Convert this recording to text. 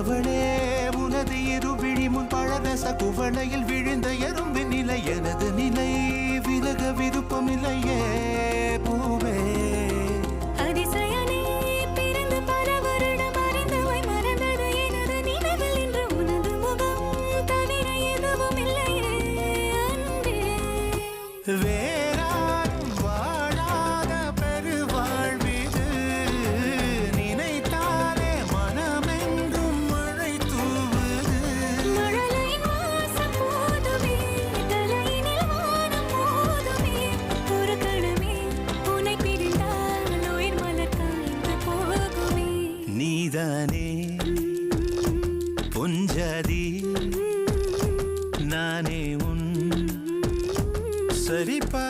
அவளே உனது இருவிழி முன் பழரச குவளையில் விழுந்த எறும்பின் நிலை எனது நிலை விலக விருப்பமில்லையே பூவே வேறாரும் வாழாத பெருவாழ்விது நினைத்தாலே மனமென்றும் மழை தூவுது நீதானே பொஞ்சாதி நானே உன் சரிப்பா